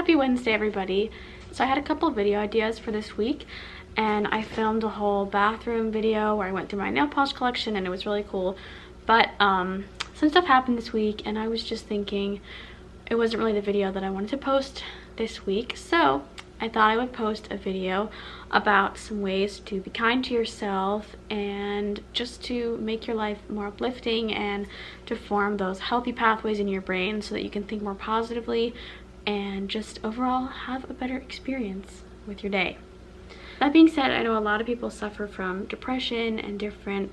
Happy Wednesday, everybody. So I had a couple of video ideas for this week, and I filmed a whole bathroom video where I went through my nail polish collection, and it was really cool. But some stuff happened this week, and I was just thinking it wasn't really the video that I wanted to post this week, so I thought I would post a video about some ways to be kind to yourself and just to make your life more uplifting and to form those healthy pathways in your brain so that you can think more positively and just overall have a better experience with your day. That being said, I know a lot of people suffer from depression and different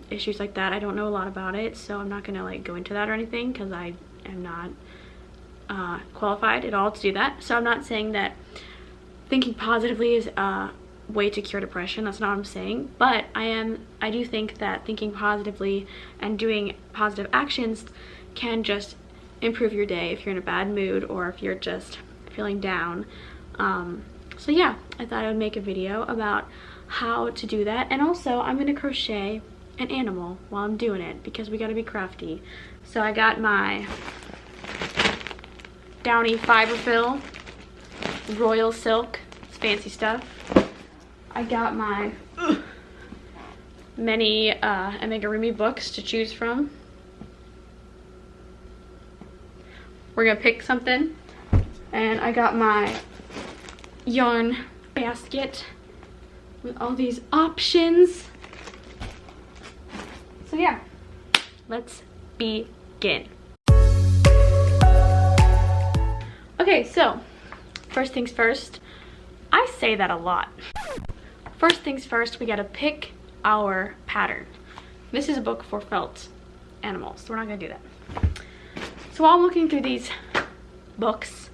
issues like that. I don't know a lot about it, so I'm not gonna like go into that or anything because I am not qualified at all to do that. So I'm not saying that thinking positively is a way to cure depression. That's not what I'm saying, but I do think that thinking positively and doing positive actions can just improve your day if you're in a bad mood or if you're just feeling down. So yeah, I thought I would make a video about how to do that, and also I'm gonna crochet an animal while I'm doing it because we gotta be crafty. So I got my Downy Fiberfill Royal Silk. It's fancy stuff. I got my many amigurumi books to choose from. We're gonna pick something. And I got my yarn basket with all these options. So yeah, let's begin. Okay, so first things first. I say that a lot. First things first, we gotta pick our pattern. This is a book for felt animals, so we're not gonna do that. So while I'm looking through these books,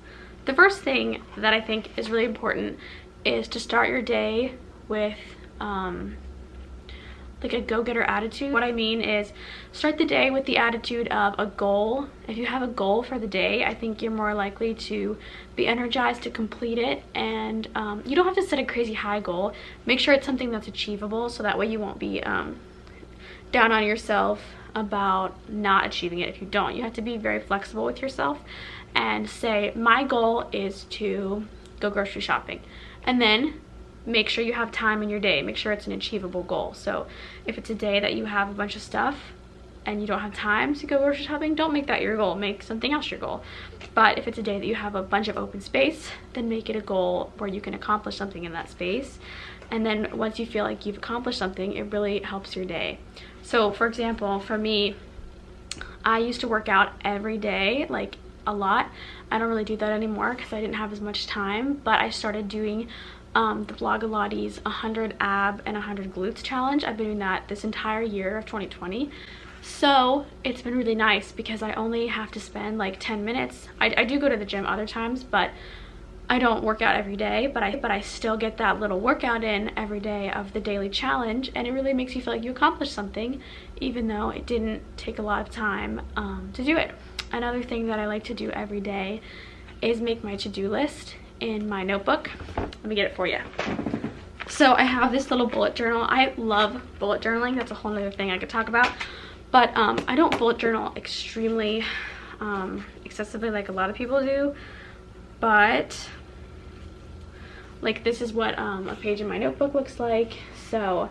the first thing that I think is really important is to start your day with like a go-getter attitude. What I mean is start the day with the attitude of a goal. If you have a goal for the day, I think you're more likely to be energized to complete it, and you don't have to set a crazy high goal. Make sure it's something that's achievable so that way you won't be down on yourself about not achieving it if you don't. You have to be very flexible with yourself and say, my goal is to go grocery shopping, and then make sure you have time in your day. Make sure it's an achievable goal. So if it's a day that you have a bunch of stuff and you don't have time to go grocery shopping, don't make that your goal. Make something else your goal. But if it's a day that you have a bunch of open space, then make it a goal where you can accomplish something in that space. And then once you feel like you've accomplished something, it really helps your day. So for example, for me, I used to work out every day, like a lot. I don't really do that anymore because I didn't have as much time, but I started doing the Blogilates 100 ab and 100 glutes challenge. I've been doing that this entire year of 2020. So it's been really nice because I only have to spend like 10 minutes. I do go to the gym other times, but I don't work out every day, but I still get that little workout in every day of the daily challenge, and it really makes you feel like you accomplished something even though it didn't take a lot of time to do it. Another thing that I like to do every day is make my to-do list in my notebook. Let me get it for you. So I have this little bullet journal. I love bullet journaling. That's a whole other thing I could talk about, but I don't bullet journal extremely excessively like a lot of people do, but like this is what a page in my notebook looks like. So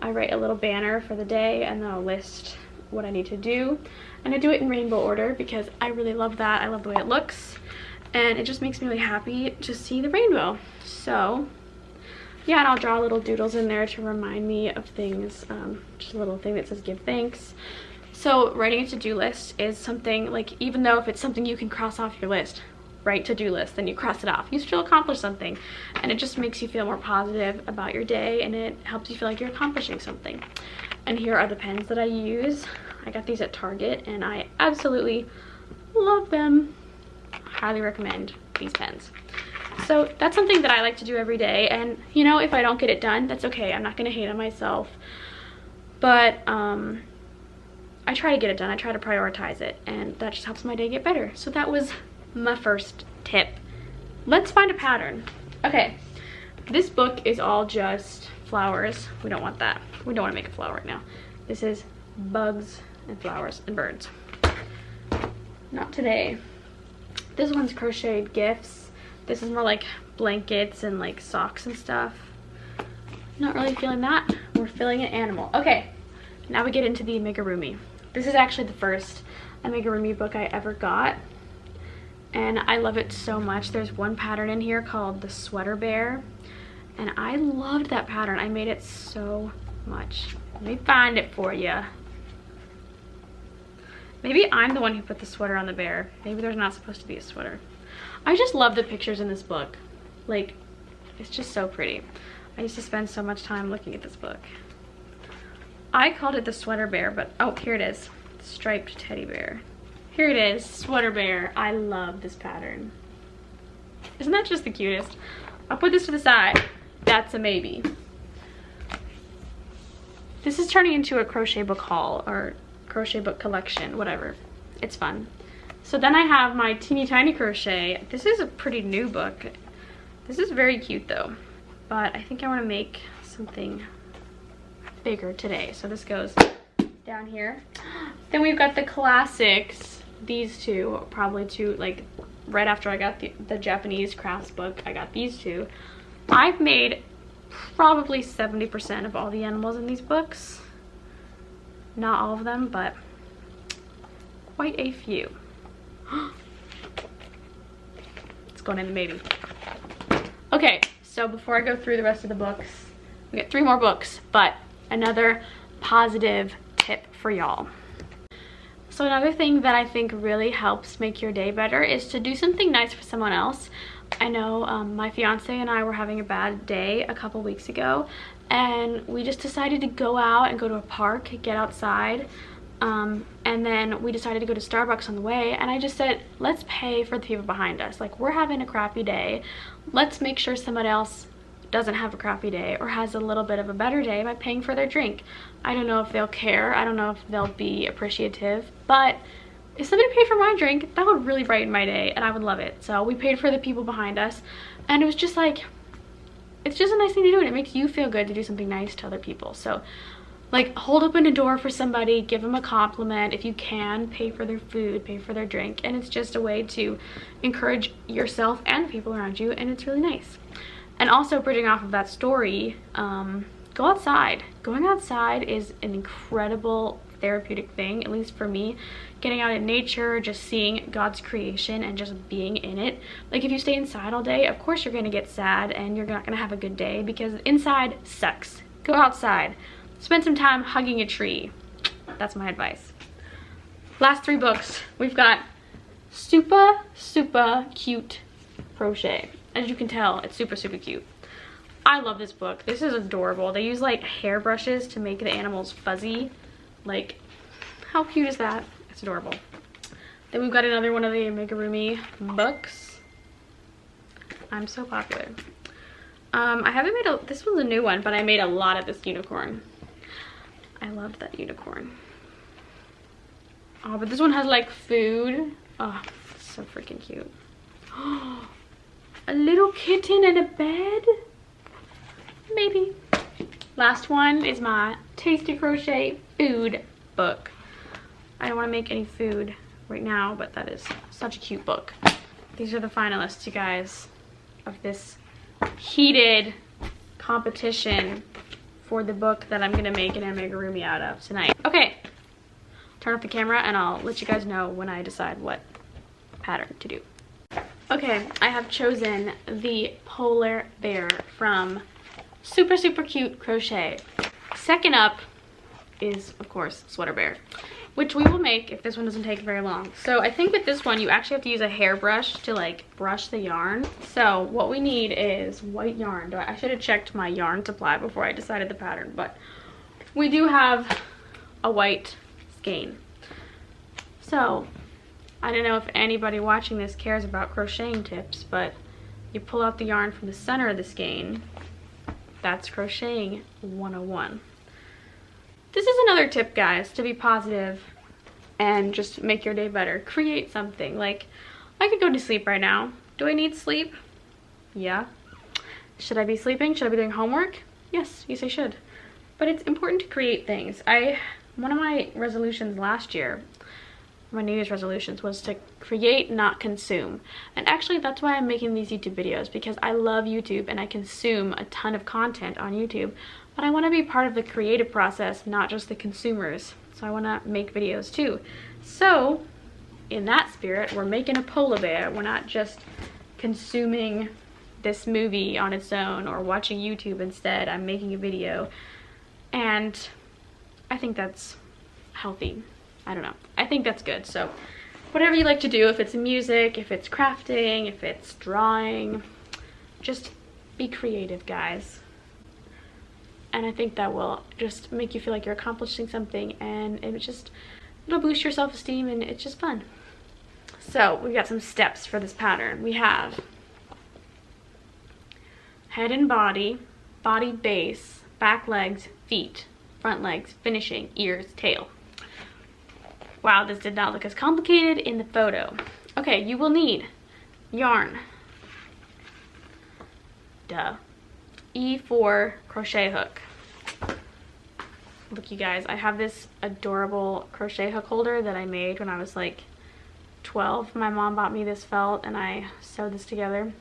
I write a little banner for the day, and then I'll list what I need to do, and I do it in rainbow order because I really love that. I love the way it looks, and it just makes me really happy to see the rainbow. So yeah, and I'll draw little doodles in there to remind me of things, just a little thing that says give thanks. So writing a to-do list is something, like, even though if it's something you can cross off your list, write to-do list, then you cross it off, you still accomplish something, and it just makes you feel more positive about your day, and it helps you feel like you're accomplishing something. And here are the pens that I use. I got these at Target, and I absolutely love them. Highly recommend these pens. So that's something that I like to do every day, and you know, if I don't get it done, that's okay. I'm not gonna hate on myself, but I try to get it done. I try to prioritize it, and that just helps my day get better. So that was my first tip. Let's find a pattern. Okay, this book is all just flowers. We don't want that. We don't want to make a flower right now. This is bugs and flowers and birds. Not today. This one's crocheted gifts. This is more like blankets and like socks and stuff. Not really feeling that. We're feeling an animal. Okay, now we get into the amigurumi. This is actually the first amigurumi book I ever got, and I love it so much. There's one pattern in here called the sweater bear, and I loved that pattern. I made it so much. Let me find it for you. Maybe I'm the one who put the sweater on the bear. Maybe there's not supposed to be a sweater. I just love the pictures in this book. Like, it's just so pretty. I used to spend so much time looking at this book. I called it the sweater bear, but oh, here it is. Striped teddy bear. Here it is, sweater bear. I love this pattern. Isn't that just the cutest? I'll put this to the side. That's a maybe. This is turning into a crochet book haul or crochet book collection, whatever. It's fun. So then I have my teeny tiny crochet. This is a pretty new book. This is very cute though, but I think I want to make something bigger today. So this goes down here. Then we've got the classics. These two, probably two, like right after I got the Japanese crafts book, I got these two. I've made probably 70% of all the animals in these books. Not all of them, but quite a few. It's going in the maybe. Okay, so before I go through the rest of the books, we got 3 more books, but another positive tip for y'all. So another thing that I think really helps make your day better is to do something nice for someone else. I know my fiance and I were having a bad day a couple weeks ago, and we just decided to go out and go to a park, get outside, and then we decided to go to Starbucks on the way, and I just said, let's pay for the people behind us. Like, we're having a crappy day. Let's make sure someone else doesn't have a crappy day or has a little bit of a better day by paying for their drink. I don't know if they'll care. I don't know if they'll be appreciative, but if somebody paid for my drink, that would really brighten my day and I would love it. So we paid for the people behind us, and it was just like, it's just a nice thing to do, and it makes you feel good to do something nice to other people. So like, hold open a door for somebody, give them a compliment. If you can, pay for their food, pay for their drink, and it's just a way to encourage yourself and the people around you, and it's really nice. And also, bridging off of that story, go outside. Going outside is an incredible therapeutic thing, at least for me. Getting out in nature, just seeing God's creation and just being in it. Like, if you stay inside all day, of course you're gonna get sad and you're not gonna have a good day because inside sucks. Go outside. Spend some time hugging a tree. That's my advice. Last 3 books. We've got super cute crochet. As you can tell, it's super cute. I love this book. This is adorable. They use like hair brushes to make the animals fuzzy. Like, how cute is that? It's adorable. Then we've got another one of the amigurumi books. I'm so popular. I haven't made this one's a new one, but I made a lot of this unicorn. I loved that unicorn. Oh, but this one has like food. Oh, it's so freaking cute. A little kitten in a bed? Maybe. Last one is my Tasty Crochet food book. I don't want to make any food right now, but that is such a cute book. These are the finalists, you guys, of this heated competition for the book that I'm going to make an amigurumi out of tonight. Okay, turn off the camera and I'll let you guys know when I decide what pattern to do. Okay, I have chosen the polar bear from super cute crochet. Second up is, of course, sweater bear, which we will make if this one doesn't take very long. So I think with this one you actually have to use a hairbrush to like brush the yarn. So what we need is white yarn. I should have checked my yarn supply before I decided the pattern, but we do have a white skein. So I don't know if anybody watching this cares about crocheting tips, but you pull out the yarn from the center of the skein. That's crocheting 101. This is another tip, guys, to be positive and just make your day better. Create something. Like, I could go to sleep right now. Do I need sleep? Yeah. Should I be sleeping? Should I be doing homework? Yes, I should. But it's important to create things. One of my resolutions last year my New Year's resolutions was to create, not consume. And actually that's why I'm making these YouTube videos, because I love YouTube and I consume a ton of content on YouTube, but I want to be part of the creative process, not just the consumers. So I want to make videos too. So in that spirit, we're making a polar bear. We're not just consuming this movie on its own or watching YouTube instead. I'm making a video, and I think that's healthy. I don't know. I think that's good. So whatever you like to do, if it's music, if it's crafting, if it's drawing, just be creative, guys. And I think that will just make you feel like you're accomplishing something, and it'll boost your self-esteem, and it's just fun. So we've got some steps for this pattern. We have head and body, body base, back legs, feet, front legs, finishing, ears, tail. Wow, this did not look as complicated in the photo. Okay, you will need yarn. Duh. E4 crochet hook. Look, you guys, I have this adorable crochet hook holder that I made when I was like 12. My mom bought me this felt and I sewed this together.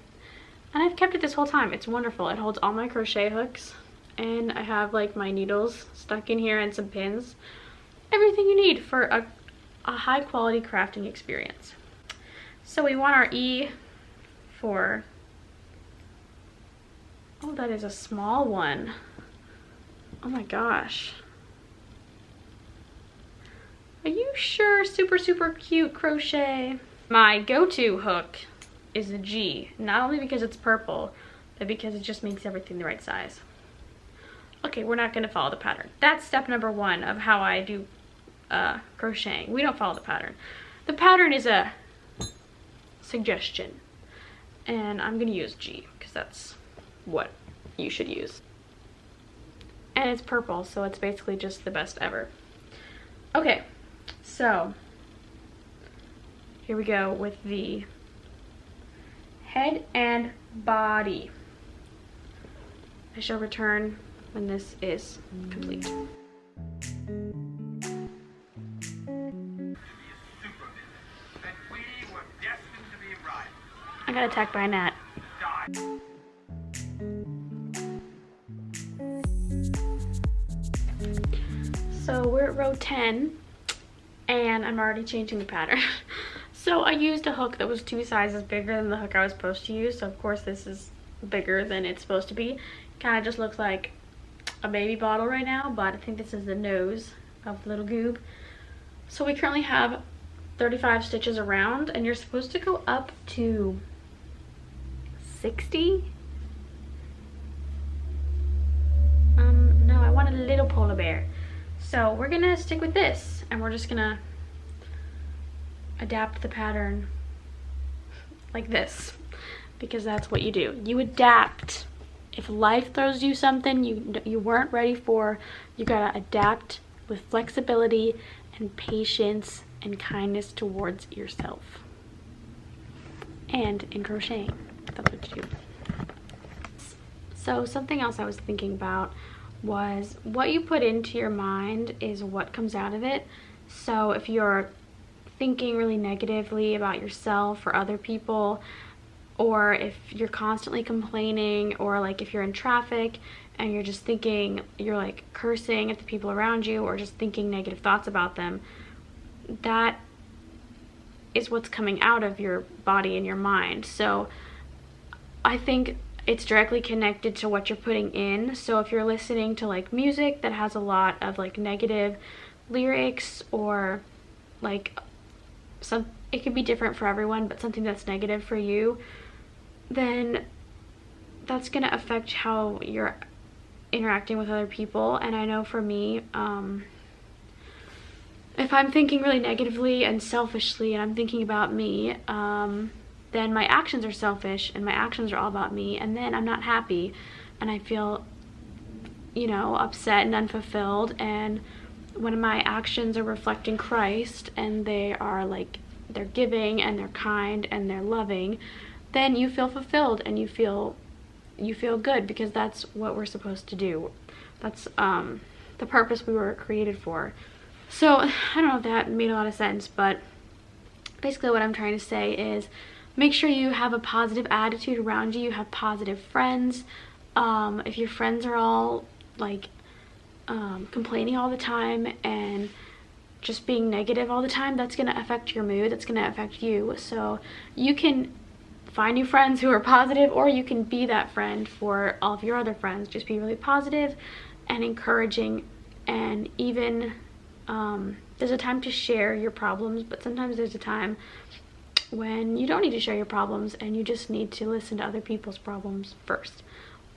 And I've kept it this whole time. It's wonderful. It holds all my crochet hooks, and I have like my needles stuck in here and some pins. Everything you need for a high quality crafting experience. So we want our E for, oh, that is a small one. Oh my gosh. Are you sure? Super, super cute crochet. My go-to hook is a G, not only because it's purple, but because it just makes everything the right size. Okay, we're not gonna follow the pattern. That's step number one of how I do crocheting. We don't follow the pattern. The pattern is a suggestion, and I'm gonna use G because that's what you should use. And it's purple, so it's basically just the best ever. Okay, so here we go with the head and body. I shall return when this is complete. I got attacked by a gnat. So we're at row 10, and I'm already changing the pattern. So I used a hook that was 2 sizes bigger than the hook I was supposed to use. So of course this is bigger than it's supposed to be. Kind of just looks like a baby bottle right now, but I think this is the nose of the little goob. So we currently have 35 stitches around, and you're supposed to go up to 60. No, I want a little polar bear. So we're gonna stick with this, and we're just gonna adapt the pattern like this, because that's what you do. You adapt. If life throws you something you weren't ready for, you gotta adapt with flexibility and patience and kindness towards yourself. And in crocheting, that's what you do. So something else I was thinking about was what you put into your mind is what comes out of it. So if you're thinking really negatively about yourself or other people, or if you're constantly complaining, or like if you're in traffic and you're just thinking, you're like cursing at the people around you, or just thinking negative thoughts about them, that is what's coming out of your body and your mind. So I think it's directly connected to what you're putting in. So if you're listening to like music that has a lot of like negative lyrics, or like it could be different for everyone, but something that's negative for you, then that's gonna affect how you're interacting with other people. And I know for me, if I'm thinking really negatively and selfishly and I'm thinking about me, then my actions are selfish and my actions are all about me, and then I'm not happy and I feel, you know, upset and unfulfilled. And when my actions are reflecting Christ and they are like, they're giving and they're kind and they're loving, then you feel fulfilled and you feel good, because that's what we're supposed to do. That's the purpose we were created for. So I don't know if that made a lot of sense, but basically what I'm trying to say is make sure you have a positive attitude around you. You have positive friends. If your friends are all like complaining all the time and just being negative all the time, that's going to affect your mood. That's going to affect you. So you can find new friends who are positive, or you can be that friend for all of your other friends. Just be really positive and encouraging, and even there's a time to share your problems, but sometimes there's a time when you don't need to share your problems and you just need to listen to other people's problems first.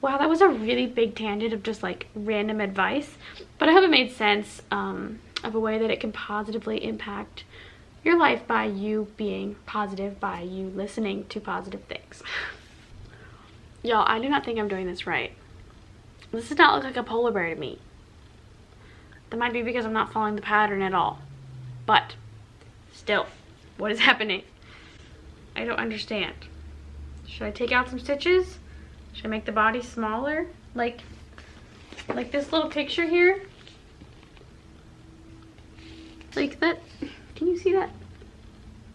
Wow, that was a really big tangent of just like random advice, but I hope it made sense of a way that it can positively impact your life by you being positive, by you listening to positive things. Y'all, I do not think I'm doing this right. This does not look like a polar bear to me. That might be because I'm not following the pattern at all. But still, what is happening? I don't understand. Should I take out some stitches? Should I make the body smaller? Like this little picture here? Like that? Can you see that?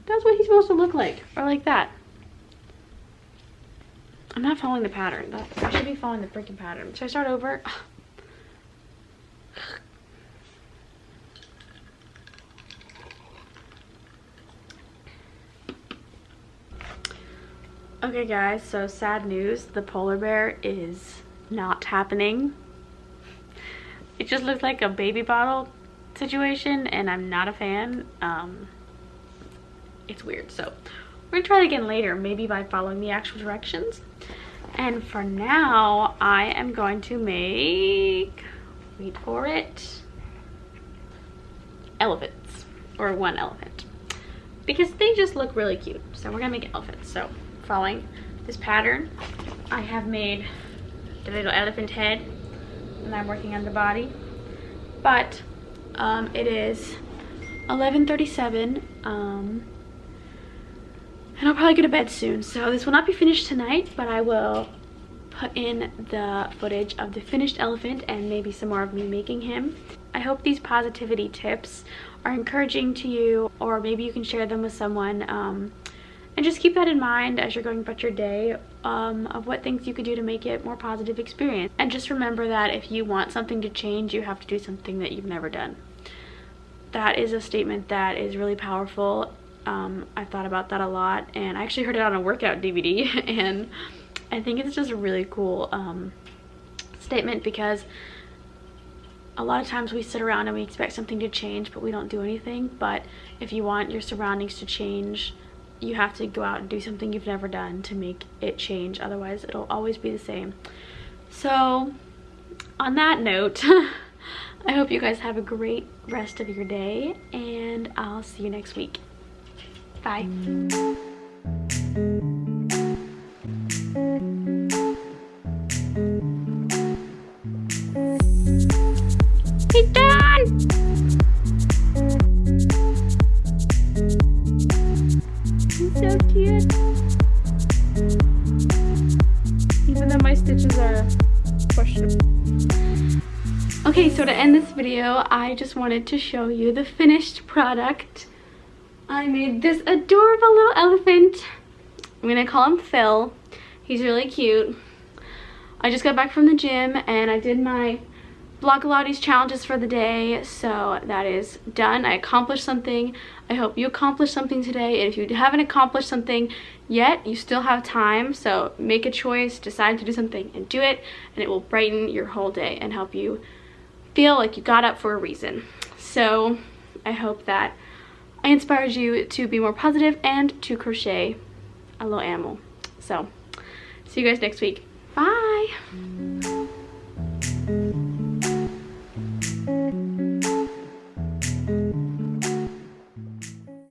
That's what he's supposed to look like. Or like that. I'm not following the pattern. I should be following the freaking pattern. Should I start over? Okay guys, so sad news. The polar bear is not happening. It just looks like a baby bottle situation and I'm not a fan. It's weird. So we're gonna try it again later, maybe by following the actual directions. And for now, I am going to make, wait for it, elephants, or one elephant, because they just look really cute. So we're gonna make elephants. So following this pattern, I have made the little elephant head and I'm working on the body. But it is 11:37 and I'll probably go to bed soon, so this will not be finished tonight, but I will put in the footage of the finished elephant and maybe some more of me making him. I hope these positivity tips are encouraging to you, or maybe you can share them with someone, and just keep that in mind as you're going about your day, of what things you could do to make it more positive experience. And just remember that if you want something to change, you have to do something that you've never done. That is a statement that is really powerful. I thought about that a lot, and I actually heard it on a workout DVD, and I think it's just a really cool statement, because a lot of times we sit around and we expect something to change, but we don't do anything. But if you want your surroundings to change, you have to go out and do something you've never done to make it change. Otherwise, it'll always be the same. So on that note, I hope you guys have a great rest of your day, and I'll see you next week. Bye. He's done! He's so cute. Even though my stitches are questionable. Okay, so to end this video, I just wanted to show you the finished product. I made this adorable little elephant. I'm gonna call him Phil. He's really cute. I just got back from the gym and I did my Blockalottes challenges for the day, so that is done. I accomplished something. I hope you accomplished something today, and if you haven't accomplished something yet, you still have time. So make a choice, decide to do something, and do it, and it will brighten your whole day and help you feel like you got up for a reason. So I hope that I inspired you to be more positive and to crochet a little animal. So see you guys next week. Bye.